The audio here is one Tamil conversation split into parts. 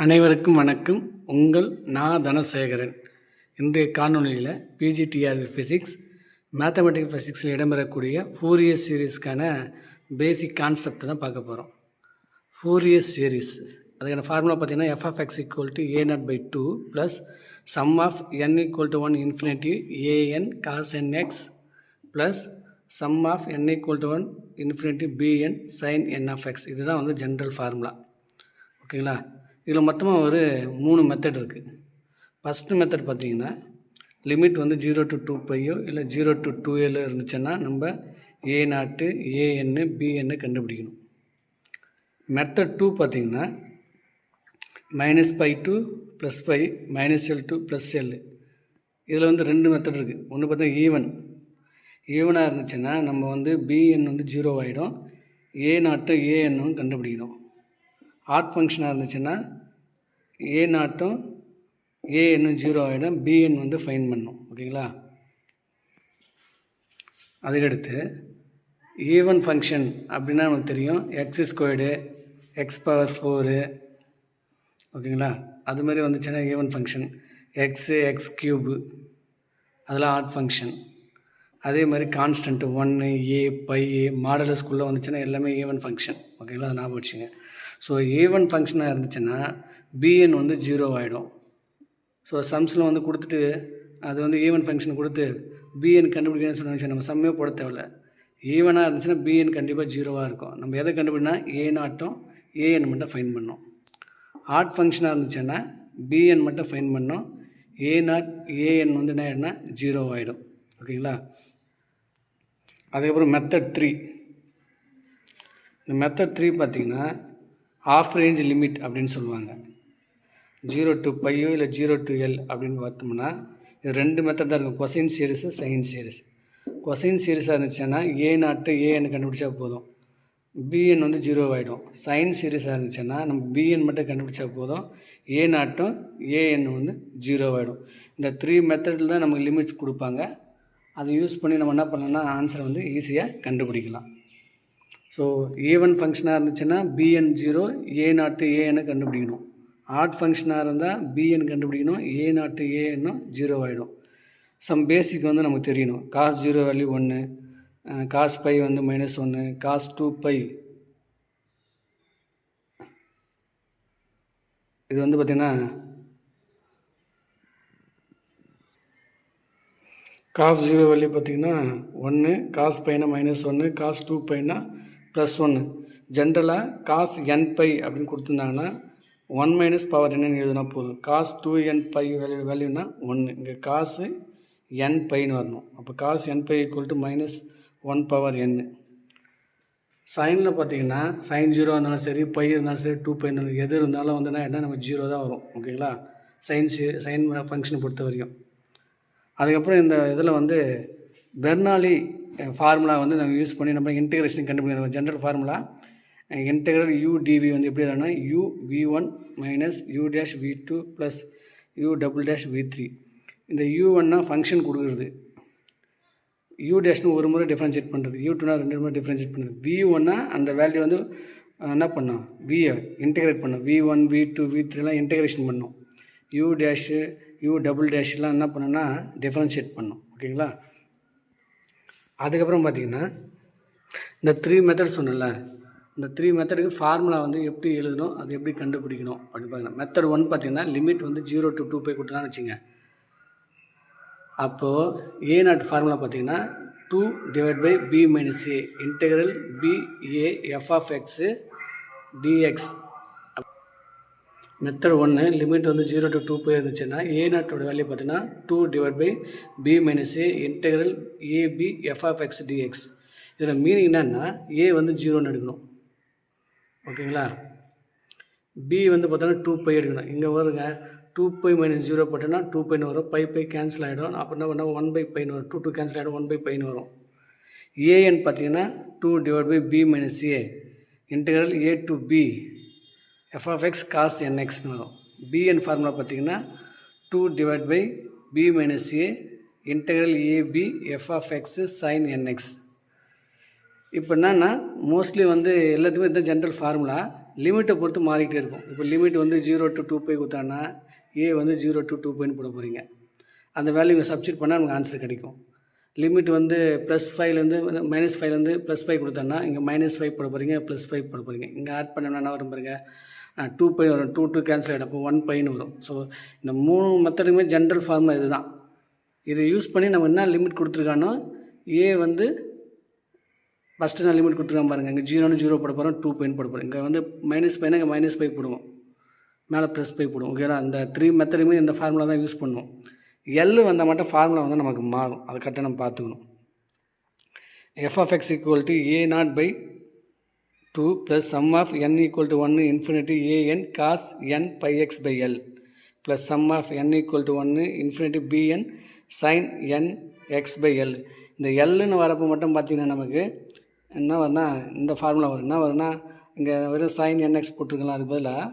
அனைவருக்கும் வணக்கம். உங்கள் தனசேகரன். இன்றைய காணொலியில் பிஜிடிஆர்பி ஃபிசிக்ஸ் மேத்தமெட்டிக் ஃபிசிக்ஸில் இடம்பெறக்கூடிய ஃபோரியர் சீரீஸ்க்கான பேசிக் கான்செப்ட் தான் பார்க்க போகிறோம். ஃபோரியர் சீரீஸ் அதுக்கான ஃபார்முலா பார்த்திங்கன்னா f(x) = a0/2 plus sum of n = 1 infinity an cos nx plus sum of n = 1 infinity bn sin n of x. இதுதான் வந்து ஜென்ரல் ஃபார்முலா. ஓகேங்களா? இதில் மொத்தமாக ஒரு 3 மெத்தட் இருக்குது. ஃபஸ்ட்டு மெத்தட் பார்த்திங்கன்னா லிமிட் வந்து 0 to 2π இல்லை 0 to 2l இருந்துச்சுன்னா நம்ம a0 an bn கண்டுபிடிக்கணும். மெத்தட் 2 பார்த்திங்கன்னா -π to +π -l to +l. இதில் வந்து 2 மெத்தட் இருக்குது. ஒன்று பார்த்தா ஈவனாக இருந்துச்சுன்னா நம்ம வந்து bn வந்து 0 ஆகிடும், a0 an கண்டுபிடிக்கணும். ஆட் ஃபங்க்ஷனாக இருந்துச்சுன்னா a0 an 0 ஆகிடும், bn வந்து ஃபைன் பண்ணணும். ஓகேங்களா? அதுக்கடுத்து ஈவன் ஃபங்க்ஷன் அப்படின்னா நமக்கு தெரியும், x², x⁴. ஓகேங்களா? அதுமாதிரி வந்துச்சுன்னா ஈவன் ஃபங்க்ஷன் x³ அதெல்லாம் ஆட் ஃபங்க்ஷன். அதே மாதிரி கான்ஸ்டன்ட்டு 1 a π மாடலஸ்குள்ளே வந்துச்சுன்னா எல்லாமே ஈவன் ஃபங்க்ஷன். ஓகேங்களா? அதை ஞாபகம் வச்சுங்க. ஸோ ஈவன் ஃபங்க்ஷனாக இருந்துச்சுன்னா bn வந்து 0 ஆகிடும். ஸோ சம்ஸில் வந்து கொடுத்துட்டு அது வந்து ஈவன் ஃபங்க்ஷன் கொடுத்து bn கண்டுபிடிக்கணும்னு சொன்னாச்சு, நம்ம சம்மே போட தேவையில்ல. ஈவனாக இருந்துச்சுன்னா bn கண்டிப்பாக 0வாக இருக்கும். நம்ம எதை கண்டுபிடினா a0 an மட்டும் ஃபைன் பண்ணோம். ஆட் ஃபங்க்ஷனாக இருந்துச்சுன்னா bn மட்டும் ஃபைன் பண்ணோம், a0 an வந்து என்ன ஆகிடும்னா 0 ஆகிடும். ஓகேங்களா? அதுக்கப்புறம் மெத்தட் 3. இந்த மெத்தட் 3 பார்த்திங்கன்னா ஆஃப் ரேஞ்ச் லிமிட் அப்படின்னு சொல்லுவாங்க. 0 to π இல்லை 0 to l அப்படின்னு பார்த்தோம்னா இது 2 மெத்தட் தான் இருக்கும், cosine series sine series. Cosine சீரிஸாக இருந்துச்சுன்னா a0 an கண்டுபிடிச்சா போதும், bn வந்து 0 ஆகிடும். சைன் சீரிஸாக இருந்துச்சுன்னா நம்ம bn மட்டும் கண்டுபிடிச்சா போதும், a0 an வந்து 0 ஆகிடும். இந்த 3 மெத்தடில் தான் நமக்கு லிமிட்ஸ் கொடுப்பாங்க. அதை யூஸ் பண்ணி நம்ம என்ன பண்ணலாம்னா ஆன்சரை வந்து ஈஸியாக கண்டுபிடிக்கலாம். ஸோ ஈவன் ஃபங்க்ஷனாக இருந்துச்சுன்னா bn 0 a0 an கண்டுபிடிக்கணும். ஆட் ஃபங்க்ஷனாக இருந்தால் bn கண்டுபிடிக்கணும், a0 an 0 ஆகிடும். சம் பேசிக் வந்து நமக்கு தெரியணும். cos 0 வேல்யூ 1, cos π வந்து -1, cos 2π இது வந்து பார்த்திங்கன்னா cos 0 வேல்யூ பார்த்திங்கன்னா 1, cos πனா -1, cos 2πனா +1. ஜென்ரலாக cos nπ அப்படின்னு கொடுத்துருந்தாங்கன்னா 1 - பவர் என்னன்னு எழுதுனா போதும். cos 2nπ வேல்யூனா 1, இங்கே cos nπன்னு வரணும். அப்போ cos nπ = -1 பவர் n. சைனில் பார்த்திங்கன்னா sin 0 இருந்தாலும் சரி, π இருந்தாலும் சரி, 2π இருந்தாலும் எது இருந்தாலும் வந்துன்னா என்ன நம்ம 0 தான் வரும். ஓகேங்களா? சைன் ஃபங்க்ஷனை பொறுத்த வரைக்கும். அதுக்கப்புறம் இந்த இதில் வந்து பெர்னாலி ஃபார்முலா வந்து நம்ம யூஸ் பண்ணி நம்ம இன்டெகிரேஷன் கண்டுபிடிக்கணும். General formula integral u dv வந்து எப்படி எழுதுனா u v1 - u dash v2 plus u double dash v3. இந்த u1னா ஃபங்க்ஷன் கொடுக்குறது, u டேஷ்னு ஒரு முறை டிஃப்ரென்ஷியேட் பண்ணுறது, u2னா 2 முறை டிஃப்ரென்ஷியேட் பண்ணுறது. v1னா அந்த வேல்யூ வந்து என்ன பண்ணோம், v இன்டெகிரேட் பண்ணோம், v1 v2 v3லாம் இன்டெகிரேஷன் பண்ணோம். u டேஷு u டபுள் டேஷ்லாம் என்ன பண்ணோன்னா டிஃப்ரென்ஷியேட் பண்ணோம். ஓகேங்களா? அதுக்கப்புறம் பார்த்திங்கன்னா இந்த 3 மெத்தட் சொன்னல, இந்த 3 மெத்தடுக்கு ஃபார்முலா வந்து எப்படி எழுதணும், அது எப்படி கண்டுபிடிக்கணும் அப்படின்னு பார்க்கணும். மெத்தட் 1 பார்த்திங்கன்னா லிமிட் வந்து 0 to 2π கொடுத்தான்னு வச்சுங்க. அப்போது a0 ஃபார்முலா பார்த்திங்கன்னா 2/b - a integral b a f(x) dx. Method 1 limit வந்து 0 to 2π இருந்துச்சுன்னா a0 வேல்யூ பார்த்தீங்கன்னா 2/b - a integral ab f(x) dx. இதில் மீனிங் என்னன்னா a வந்து 0ன்னு எடுக்கணும். ஓகேங்களா? b வந்து பார்த்தோன்னா 2π எடுக்கணும். இங்கே வருங்க 2π - 0 போட்டோன்னா 2πன்னு வரும், π கேன்சல் ஆகிடும். அப்போ என்ன பண்ணால் 1/πன்னு வரும், 2 கேன்சல் ஆகிடும், 1/πன்னு வரும். an பார்த்தீங்கன்னா 2/b - a integral a to b f(x) cos nxன்னு வரும். bn ஃபார்முலா பார்த்திங்கன்னா 2/b - a integral ab f(x) sin nx. இப்போ என்னன்னா மோஸ்ட்லி வந்து எல்லாத்துக்குமே இதுதான் ஜென்ரல் ஃபார்முலா. லிமிட்டை பொறுத்து மாறிக்கிட்டே இருக்கும். இப்போ லிமிட் வந்து 0 to 2π கொடுத்தாங்கன்னா ஏ வந்து 0 to 2πன்னு போட போகிறீங்க. அந்த வேல்யூவை சப்ஸ்டியூட் பண்ணால் நமக்கு ஆன்சர் கிடைக்கும். லிமிட் வந்து +5லேருந்து -5லேருந்து +5 கொடுத்தோன்னா இங்கே -5 போட போகிறீங்க, +5 போட போகிறீங்க. இங்கே ஆட் பண்ணோன்னா என்ன வரும் பாருங்க, 2π வரும். 2 கேன்சல் ஆகிடும். அப்போ 1πன்னு வரும். ஸோ இந்த 3 மெத்தடுக்குமே ஜென்ரல் ஃபார்முலா இது தான். இதை யூஸ் பண்ணி நம்ம என்ன லிமிட் கொடுத்துருக்கானோ ஏ வந்து ஃபஸ்ட்டு நான் லிமிட் கொடுத்துருக்கான் பாருங்கள். இங்கே 0ன்னு 0 போட போகிறோம், 2πன்னு போட போகிறோம். இங்கே வந்து -5னா இங்கே -5 போடுவோம், மேலே +5 போடுவோம். ஓகேடா, அந்த 3 மெத்தடுமே இந்த ஃபார்முலா தான் யூஸ் பண்ணுவோம். எல் வந்தால் மட்டும் ஃபார்முலா வந்து நமக்கு மாறும். அதை கரெக்டாக நம்ம பார்த்துக்கணும். f(x) = a0/2 + sum of n = 1 infinity an cos n πx/l plus sum of n = 1 infinity bn sin n x/l. இந்த எல்லுன்னு வரப்போ மட்டும் பார்த்திங்கன்னா நமக்கு என்ன வரும்னா இந்த ஃபார்முலா வரும். என்ன வரும்னா இங்கே வெறும் sin nx போட்டிருக்கலாம், அதுக்கு பதிலாக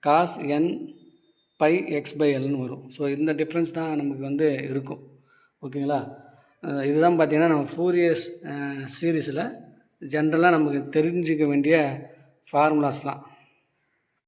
cos n πx/lன்னு வரும். ஸோ இந்த டிஃப்ரென்ஸ் தான் நமக்கு வந்து இருக்கும். ஓகேங்களா, இதுதான் பார்த்திங்கன்னா நம்ம ஃபோரியர் சீரீஸில் ஜென்ரலாக நமக்கு தெரிஞ்சிக்க வேண்டிய ஃபார்முலாஸ்லாம்.